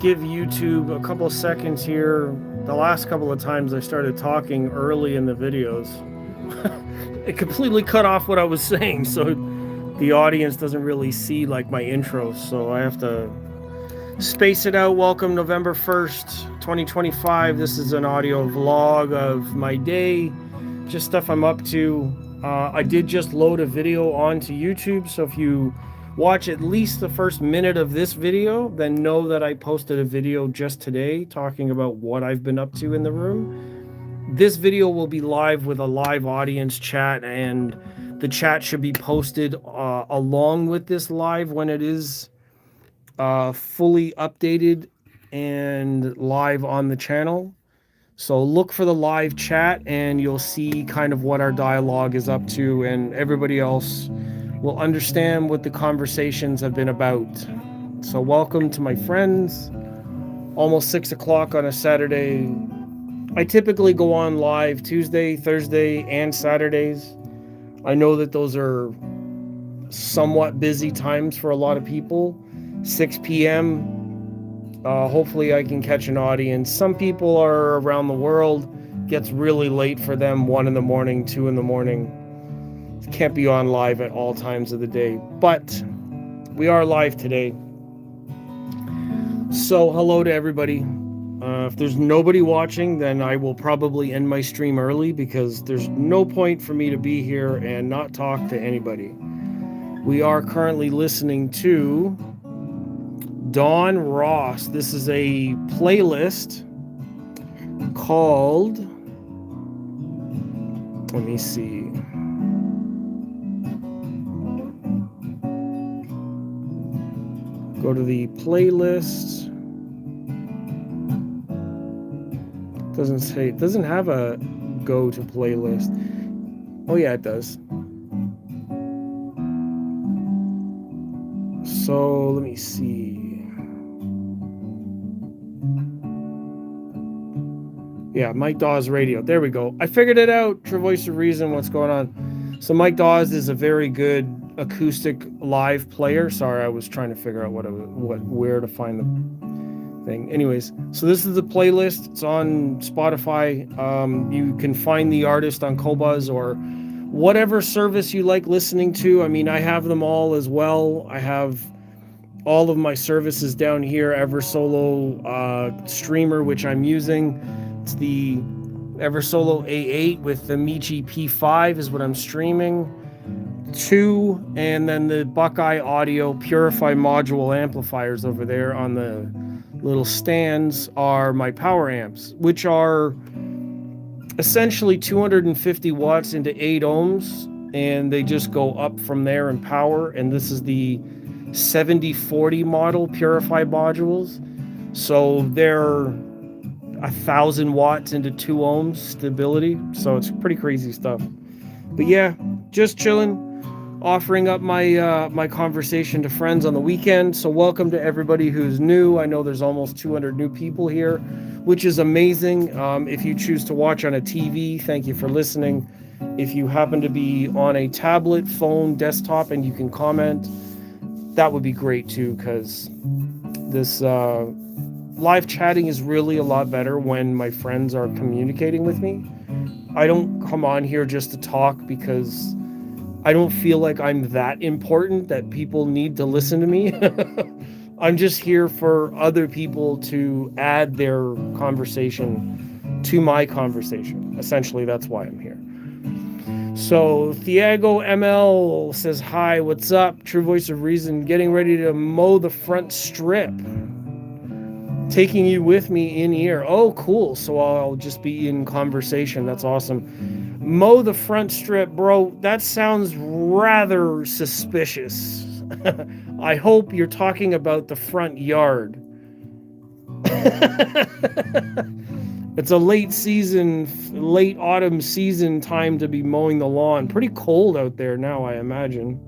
give YouTube a couple of seconds here. The last couple of times I started talking early in the videos, it completely cut off what I was saying, so the audience doesn't really see like my intros, so I have to space it out. Welcome November 1st, 2025. This is an audio vlog of my day, just stuff I'm up to. I did just load a video onto YouTube, so if you watch at least the first minute of this video, then know that I posted a video just today talking about what I've been up to in the room. This video will be live with a live audience chat, and the chat should be posted along with this live when it is fully updated and live on the channel. So look for the live chat and you'll see kind of what our dialogue is up to, and everybody else will understand what the conversations have been about. So welcome to my friends. Almost 6 o'clock on a Saturday. I typically go on live Tuesday, Thursday, and Saturdays. I know that those are somewhat busy times for a lot of people. 6 p.m. Hopefully I can catch an audience. Some people are around the world. Gets really late for them, 1 in the morning, 2 in the morning. Can't be on live at all times of the day, but we are live today. So hello to everybody. If there's nobody watching, then I will probably end my stream early because there's no point for me to be here and not talk to anybody. We are currently listening to Don Ross. This is a playlist called, let me see. Go to the playlist. Doesn't say, it doesn't have a go to playlist. Oh yeah, it does. So let me see. Yeah, Mike Dawes Radio. There we go. I figured it out. True Voice of Reason. What's going on? So Mike Dawes is a very good acoustic live player. Sorry, I was trying to figure out where to find the thing. Anyways, so this is the playlist. It's on Spotify. You can find the artist on Qobuz or whatever service you like listening to. I mean, I have them all as well. I have all of my services down here. Eversolo streamer, which I'm using. It's the Eversolo A8 with the Michi P5 is what I'm streaming to, and then the Buckeye Audio Purify module amplifiers over there on the little stands are my power amps, which are essentially 250 watts into 8 ohms, and they just go up from there in power. And this is the 7040 model Purify modules, so they're 1,000 watts into 2 ohms stability, so it's pretty crazy stuff. But yeah, just chilling, offering up my conversation to friends on the weekend. So welcome to everybody who's new. I know there's almost 200 new people here, which is amazing. If you choose to watch on a TV, thank you for listening. If you happen to be on a tablet, phone, desktop, and you can comment, that would be great too, because this live chatting is really a lot better when my friends are communicating with me. I don't come on here just to talk because I don't feel like I'm that important that people need to listen to me. I'm just here for other people to add their conversation to my conversation. Essentially, that's why I'm here. So Thiago ML says, hi, what's up? True Voice of Reason, getting ready to mow the front strip. Taking you with me in here. Oh, cool. So I'll just be in conversation. That's awesome. Mow the front strip, bro. That sounds rather suspicious. I hope you're talking about the front yard. It's a late autumn season time to be mowing the lawn. Pretty cold out there now, I imagine.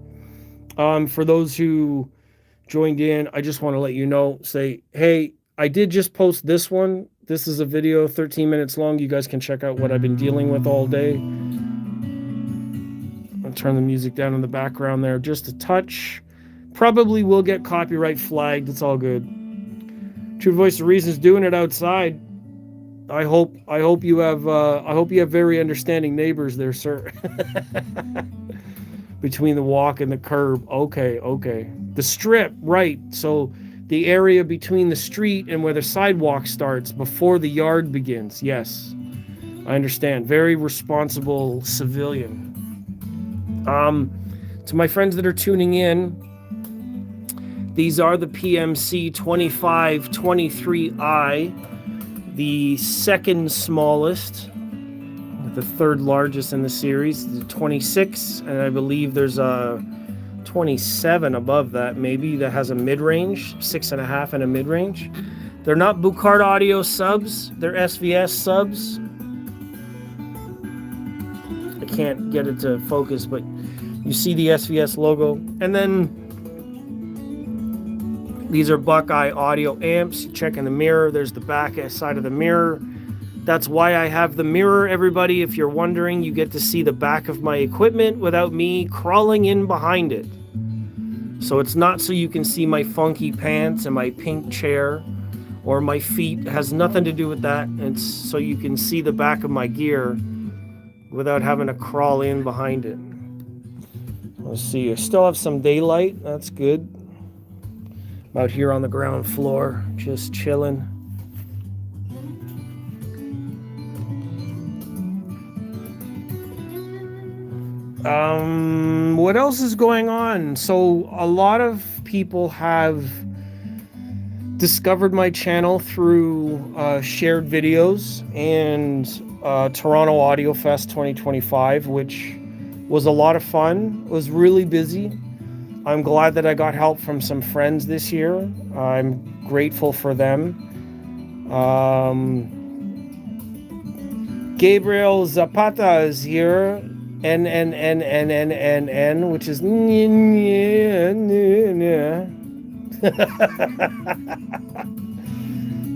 For those who joined in, I just want to let you know, say, hey, I did just post this one. This is a video, 13 minutes long. You guys can check out what I've been dealing with all day. I'll turn the music down in the background there just a touch. Probably will get copyright flagged. It's all good. True Voice of Reason's doing it outside. I hope you have very understanding neighbors there, sir. Between the walk and the curb. Okay. The strip, right. So the area between the street and where the sidewalk starts before the yard begins. Yes. I understand. Very responsible civilian. To my friends that are tuning in, these are the PMC 2523i, the second smallest, the third largest in the series, the 26, and I believe there's a 27 above that, maybe, that has a mid-range, 6.5 and a mid-range. They're not Bucard Audio subs, they're SVS subs. I can't get it to focus, but you see the SVS logo. And then these are Buckeye Audio amps. You check in the mirror, there's the back side of the mirror. That's why I have the mirror, everybody. If you're wondering, you get to see the back of my equipment without me crawling in behind it. So it's not so you can see my funky pants and my pink chair or my feet. It has nothing to do with that. It's so you can see the back of my gear without having to crawl in behind it. Let's see, I still have some daylight. That's good. I'm out here on the ground floor, just chilling. What else is going on? So a lot of people have discovered my channel through shared videos and Toronto Audio Fest 2025, which was a lot of fun. It was really busy. I'm glad that I got help from some friends this year. I'm grateful for them. Gabriel Zapata is here. N, which is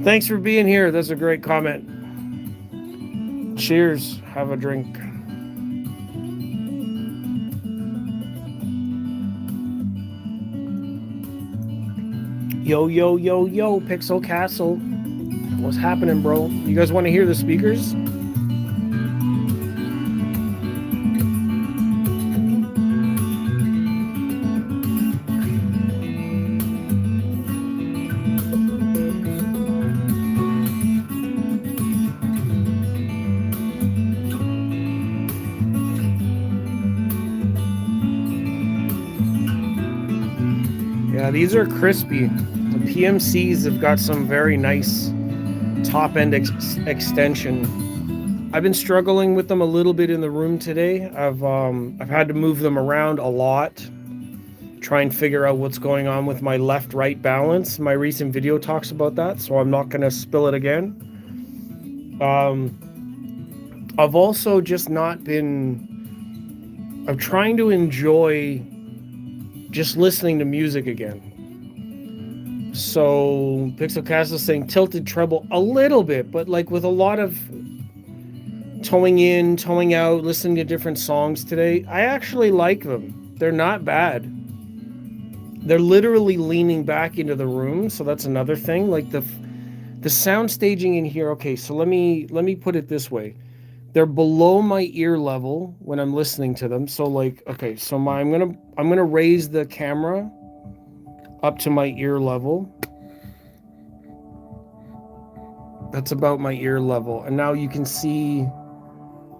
Thanks for being here. That's a great comment. Cheers. Have a drink. Yo, Pixel Castle. What's happening, bro? You guys want to hear the speakers? Yeah, these are crispy. The PMCs have got some very nice top-end extension. I've been struggling with them a little bit in the room today. I've had to move them around a lot, try and figure out what's going on with my left-right balance. My recent video talks about that, so I'm not going to spill it again. I've also just not been... I'm trying to enjoy just listening to music again. So Pixel Castle saying tilted treble a little bit, but like with a lot of towing in, towing out, listening to different songs today, I actually like them. They're not bad. They're literally leaning back into the room, so that's another thing. Like the sound staging in here. Okay, so let me put it this way. They're below my ear level when I'm listening to them. So like, okay, so I'm gonna raise the camera up to my ear level. That's about my ear level. And now you can see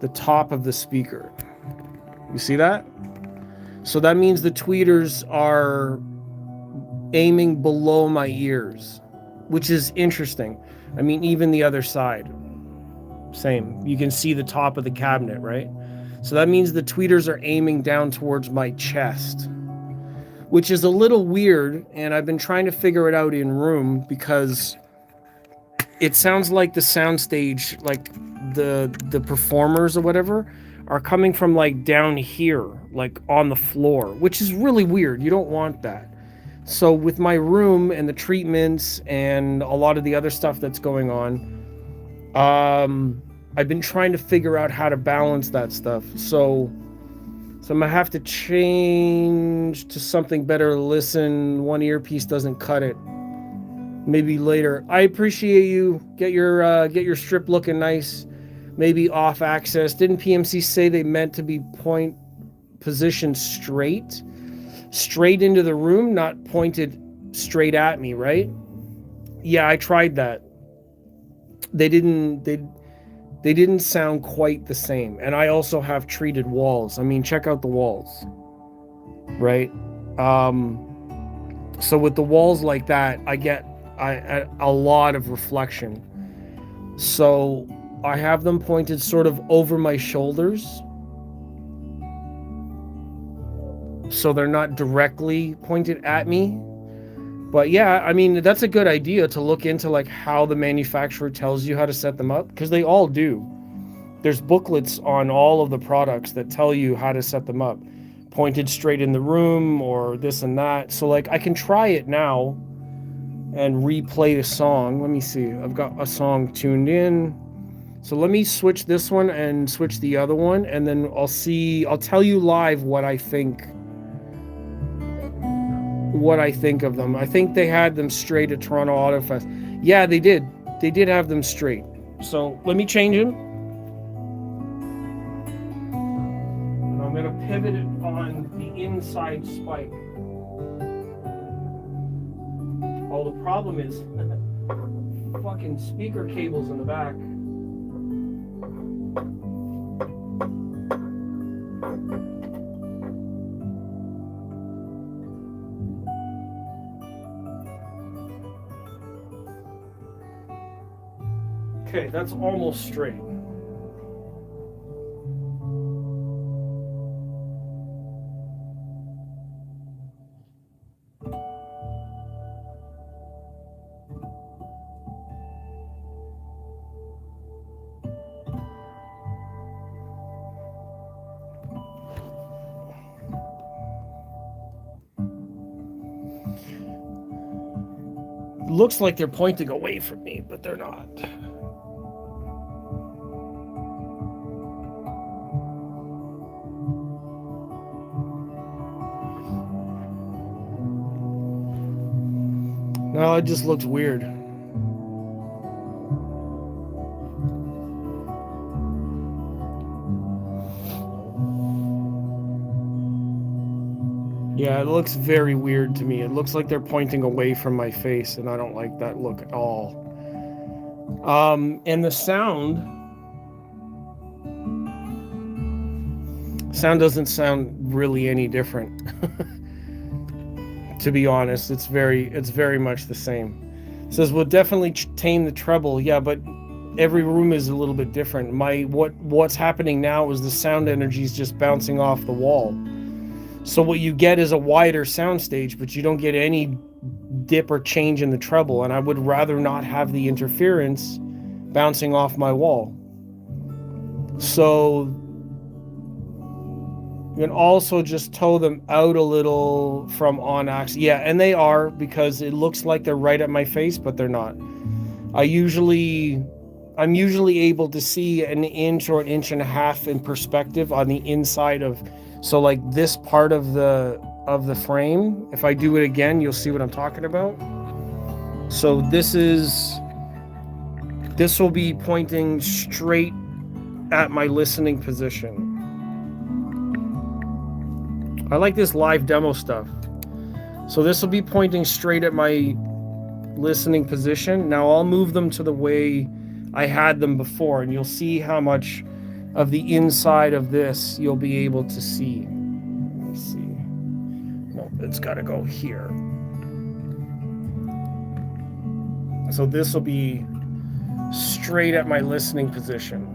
the top of the speaker. You see that? So that means the tweeters are aiming below my ears, which is interesting. I mean, even the other side. Same. You can see the top of the cabinet, right? So that means the tweeters are aiming down towards my chest, which is a little weird, and I've been trying to figure it out in room because it sounds like the soundstage, like the performers or whatever, are coming from like down here, like on the floor, which is really weird. You don't want that. So with my room and the treatments and a lot of the other stuff that's going on, I've been trying to figure out how to balance that stuff. So I'm gonna have to change to something better to listen. One earpiece doesn't cut it. Maybe later. I appreciate you. Get your strip looking nice. Maybe off axis. Didn't PMC say they meant to be point positioned straight into the room, not pointed straight at me, right? Yeah, I tried that. They didn't sound quite the same. And I also have treated walls. I mean, check out the walls, right? So with the walls like that, I get a lot of reflection. So I have them pointed sort of over my shoulders, so they're not directly pointed at me. But yeah, I mean, that's a good idea to look into, like, how the manufacturer tells you how to set them up, because they all do. There's booklets on all of the products that tell you how to set them up, pointed straight in the room or this and that. So like, I can try it now and replay the song. Let me see. I've got a song tuned in. So let me switch this one and switch the other one, and then I'll tell you live what I think of them. I think they had them straight at Toronto Auto Fest. Yeah, they did. They did have them straight. So let me change them. And I'm going to pivot it on the inside spike. Oh, the problem is fucking speaker cables in the back. Okay, that's almost straight. Looks like they're pointing away from me, but they're not. No, it just looks weird. Yeah, it looks very weird to me. It looks like they're pointing away from my face, and I don't like that look at all. And the sound doesn't sound really any different. To be honest, it's very much the same. It says we'll definitely tame the treble. Yeah, but every room is a little bit different. What's happening now is the sound energy is just bouncing off the wall. So what you get is a wider soundstage, but you don't get any dip or change in the treble. And I would rather not have the interference bouncing off my wall. So you can also just toe them out a little from on axis. Yeah, and they are, because it looks like they're right at my face, but they're not. I'm usually able to see an inch or an inch and a half in perspective on the inside of, so like this part of the frame. If I do it again, you'll see what I'm talking about. So this will be pointing straight at my listening position. I like this live demo stuff. So this will be pointing straight at my listening position. Now I'll move them to the way I had them before, and you'll see how much of the inside of this you'll be able to see. Let me see. No, it's got to go here. So this will be straight at my listening position.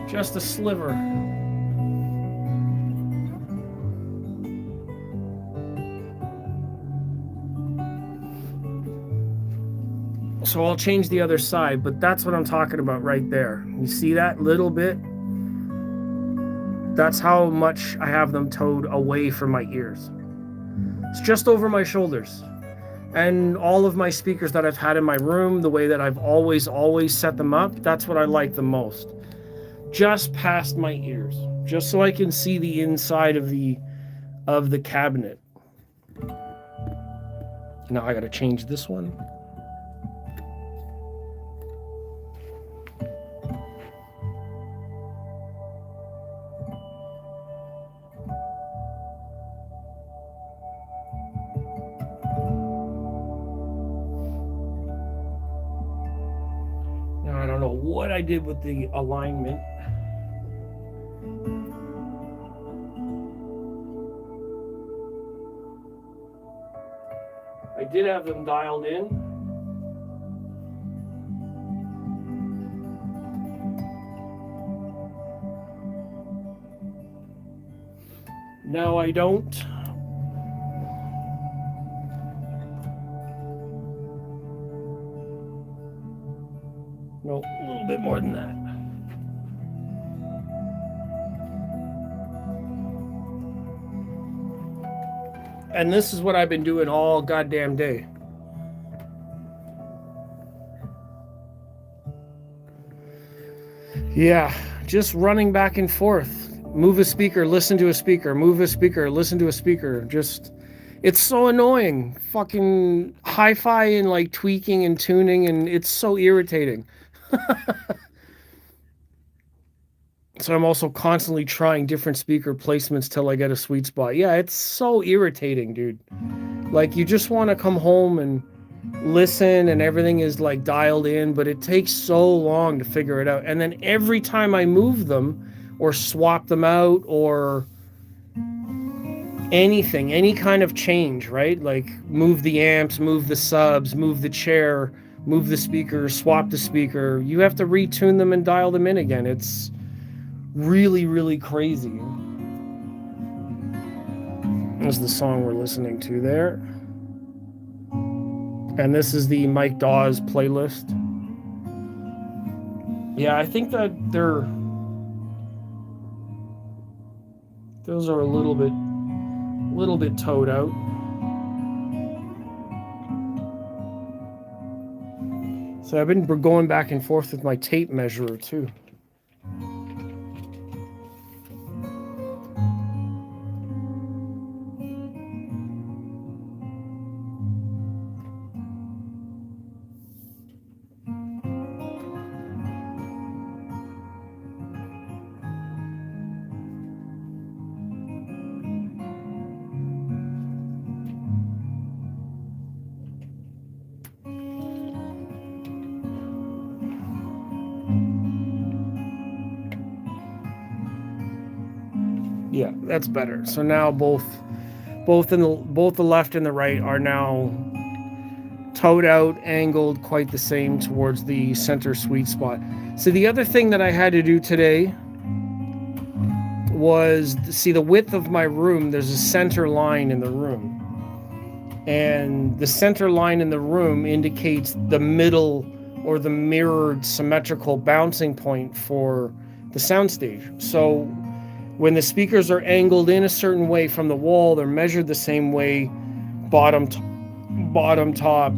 Just a sliver. So I'll change the other side, but that's what I'm talking about right there. You see that little bit? That's how much I have them towed away from my ears. It's just over my shoulders. And all of my speakers that I've had in my room, the way that I've always set them up, that's what I like the most. Just past my ears, just so I can see the inside of the cabinet. Now I gotta change this one. Now I don't know what I did with the alignment. I did have them dialed in. Now I don't. No, a little bit more than that. And this is what I've been doing all goddamn day. Yeah, just running back and forth. Move a speaker, listen to a speaker, move a speaker, listen to a speaker. Just, it's so annoying. Fucking hi-fi and like tweaking and tuning, and it's so irritating. So I'm also constantly trying different speaker placements till I get a sweet spot. Yeah, it's so irritating, dude. Like, you just want to come home and listen and everything is like dialed in, but it takes so long to figure it out. And then every time I move them or swap them out or anything, any kind of change, right? Like move the amps, move the subs, move the chair, move the speaker, swap the speaker. You have to retune them and dial them in again. It's really, really crazy. This is the song we're listening to there. And this is the Mike Dawes playlist. Yeah, I think that those are a little bit towed out. So I've been going back and forth with my tape measurer too. Yeah, that's better. So now both the left and the right are now towed out, angled quite the same towards the center sweet spot. So the other thing that I had to do today was see the width of my room. There's a center line in the room, and the center line in the room indicates the middle or the mirrored symmetrical bouncing point for the soundstage. So when the speakers are angled in a certain way from the wall, they're measured the same way, bottom, top.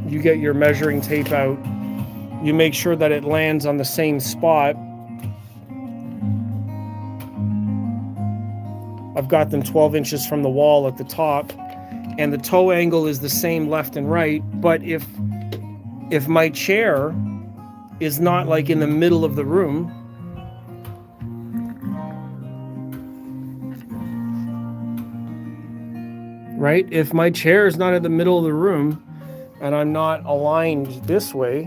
You get your measuring tape out. You make sure that it lands on the same spot. I've got them 12 inches from the wall at the top, and the toe angle is the same left and right. But if my chair is not like in the middle of the room, right? If my chair is not in the middle of the room and I'm not aligned this way,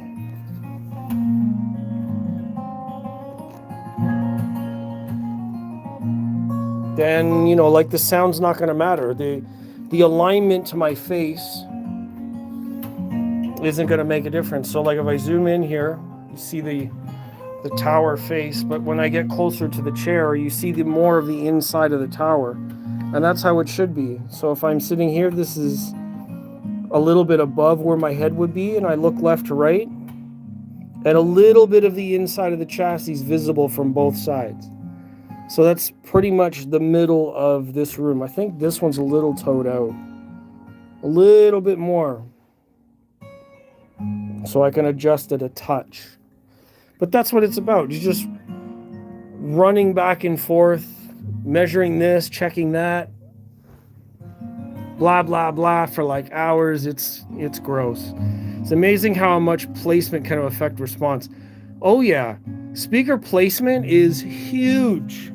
then, you know, like the sound's not going to matter. The alignment to my face isn't going to make a difference. So like if I zoom in here, you see the tower face, but when I get closer to the chair, you see the more of the inside of the tower. And that's how it should be. So if I'm sitting here, this is a little bit above where my head would be, and I look left to right, and a little bit of the inside of the chassis is visible from both sides. So that's pretty much the middle of this room. I think this one's a little towed out. A little bit more. So I can adjust it a touch. But that's what it's about. You're just running back and forth, measuring this, checking that. Blah, blah, blah for like hours. It's gross. It's amazing how much placement can affect response. Oh yeah, speaker placement is huge.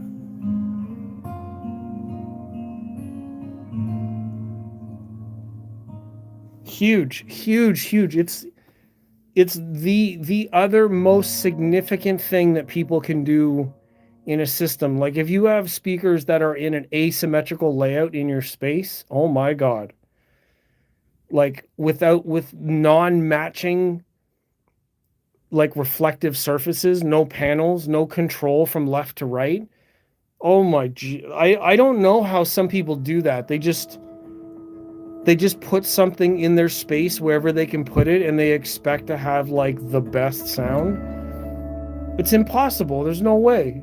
Huge. It's the other most significant thing that people can do in a system. Like if you have speakers that are in an asymmetrical layout in your space, oh my God. Like with non-matching like reflective surfaces, no panels, no control from left to right. Oh my I don't know how some people do that. They just put something in their space wherever they can put it and they expect to have like the best sound. It's impossible. There's no way.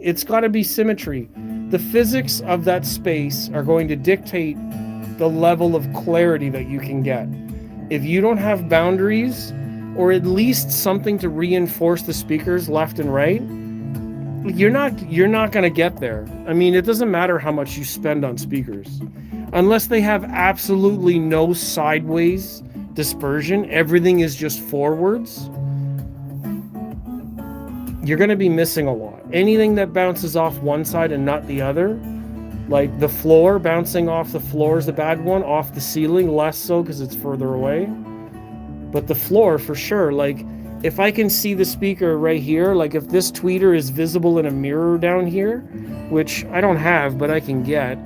It's got to be symmetry. The physics of that space are going to dictate the level of clarity that you can get. If you don't have boundaries or at least something to reinforce the speakers left and right, you're not going to get there. I mean, it doesn't matter how much you spend on speakers. Unless they have absolutely no sideways dispersion, everything is just forwards, you're going to be missing a lot. Anything that bounces off one side and not the other, like the floor, bouncing off the floor is the bad one, off the ceiling, less so because it's further away. But the floor, for sure, like if I can see the speaker right here, like if this tweeter is visible in a mirror down here, which I don't have, but I can get,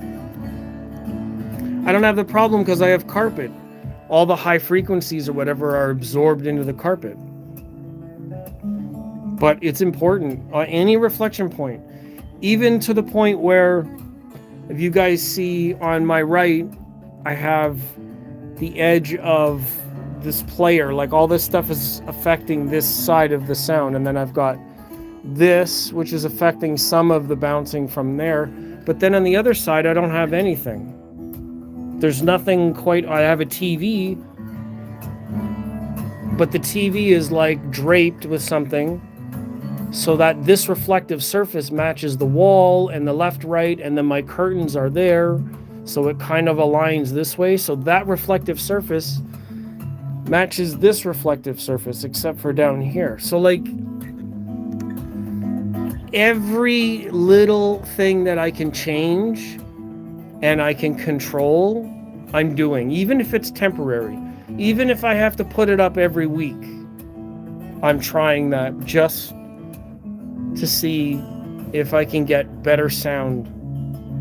I don't have the problem because I have carpet. All the high frequencies or whatever are absorbed into the carpet. But it's important. Any reflection point, even to the point where, if you guys see on my right, I have the edge of this player. Like all this stuff is affecting this side of the sound. And then I've got this, which is affecting some of the bouncing from there. But then on the other side, I don't have anything. There's nothing quite. I have a TV, but the TV is like draped with something so that this reflective surface matches the wall and the left, right, and then my curtains are there. So it kind of aligns this way. So that reflective surface matches this reflective surface, except for down here. So like every little thing that I can change and I can control, I'm doing, even if it's temporary. Even if I have to put it up every week, I'm trying that just to see if I can get better sound.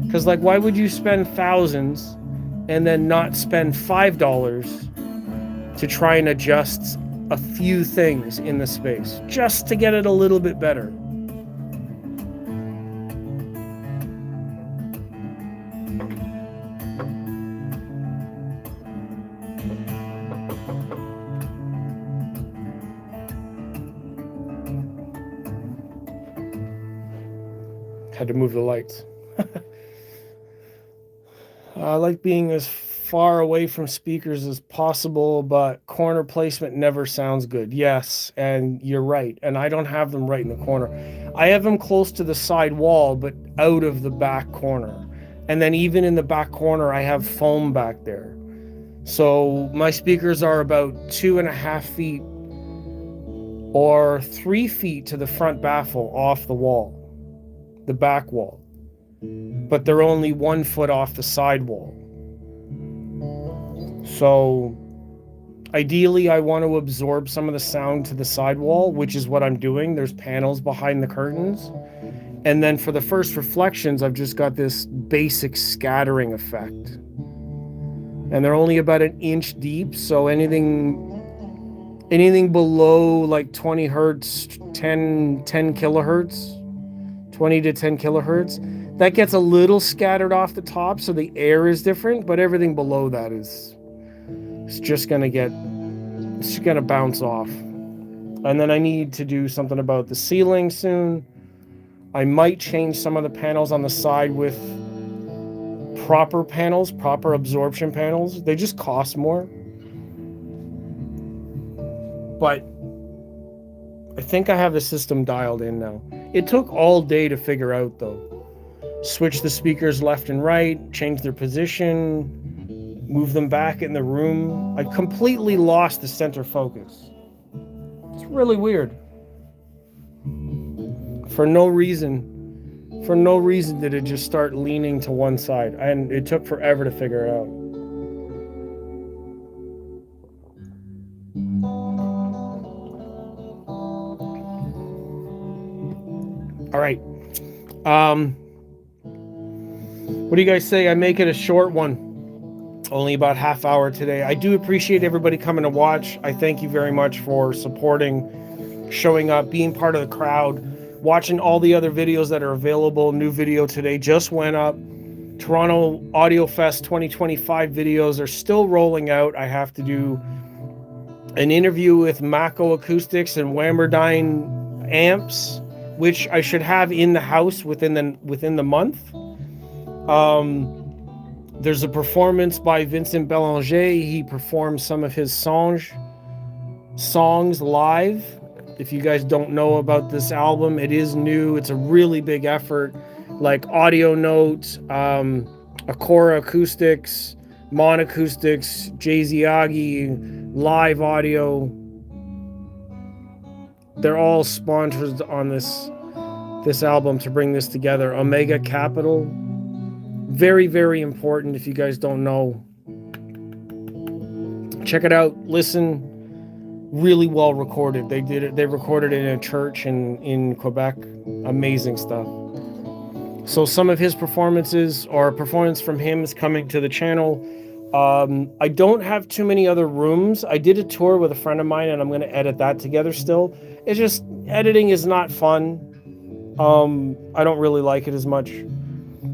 Because like, why would you spend thousands and then not spend $5 to try and adjust a few things in the space just to get it a little bit better? Had to move the lights. I like being as far away from speakers as possible, but corner placement never sounds good. Yes, and you're right. And I don't have them right in the corner. I have them close to the side wall, but out of the back corner. And then even in the back corner, I have foam back there. So my speakers are about 2.5 feet or 3 feet to the front baffle off the wall, the back wall, but they're only 1 foot off the side wall. So ideally I want to absorb some of the sound to the side wall, which is what I'm doing. There's panels behind the curtains. And then for the first reflections, I've just got this basic scattering effect. And they're only about 1 inch deep. So anything below like 20 hertz, 10 kilohertz, 20 to 10 kilohertz, that gets a little scattered off the top, so the air is different, but everything below that it's just gonna bounce off. And then I need to do something about the ceiling soon. I might change some of the panels on the side with proper panels, proper absorption panels. They just cost more. But I think I have the system dialed in now. It took all day to figure out though. Switch the speakers left and right, change their position, move them back in the room. I completely lost the center focus. It's really weird. For no reason did it just start leaning to one side. And it took forever to figure it out. All right. What do you guys say? I make it a short one. Only about half hour today. I do appreciate everybody coming to watch. I thank you very much for supporting, showing up, being part of the crowd, watching all the other videos that are available. New video today just went up. Toronto Audio Fest 2025 videos are still rolling out. I have to do an interview with Mako Acoustics and Wammerdyne amps, which I should have in the house within the month. There's a performance by Vincent Belanger. He performs some of his songs live. If you guys don't know about this album, it is new. It's a really big effort, like Audio Note, Acora Acoustics, Mon Acoustics, Jay-Z Live Audio. They're all sponsors on this album to bring this together. Omega Capital. Very, very important. If you guys don't know, check it out. Listen. Really well recorded. They recorded it in a church in Quebec. Amazing stuff. So some of his performances, or a performance from him, is coming to the channel. I don't have too many other rooms. I did a tour with a friend of mine, and I'm going to edit that together still. It's just, editing is not fun. I don't really like it as much.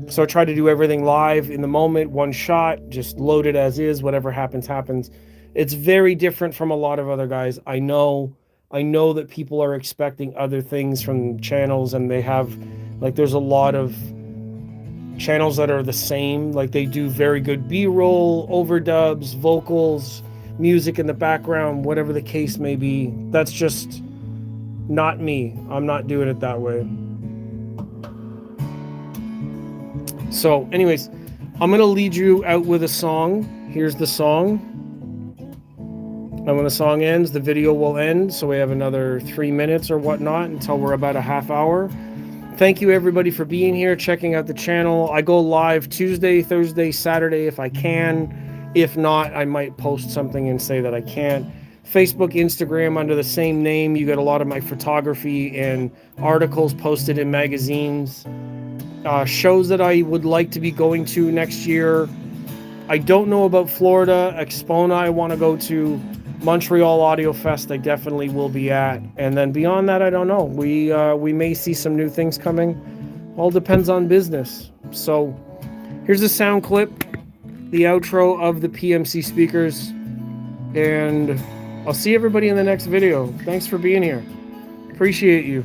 So I try to do everything live in the moment, one shot, just load it as is, whatever happens, happens. It's very different from a lot of other guys. I know that people are expecting other things from channels, and they have, like, there's a lot of channels that are the same. Like, they do very good B-roll, overdubs, vocals, music in the background, whatever the case may be. That's just not me. I'm not doing it that way. So anyways, I'm going to lead you out with a song. Here's the song. And when the song ends, the video will end. So we have another 3 minutes or whatnot until we're about a half hour. Thank you everybody for being here, checking out the channel. I go live Tuesday, Thursday, Saturday if I can. If not, I might post something and say that I can't. Facebook, Instagram under the same name. You get a lot of my photography and articles posted in magazines. Shows that I would like to be going to next year. I don't know about Florida. Expona I want to go to. Montreal Audio Fest I definitely will be at. And then beyond that, I don't know. We may see some new things coming. All depends on business. So here's a sound clip, the outro of the PMC speakers. And I'll see everybody in the next video. Thanks for being here. Appreciate you.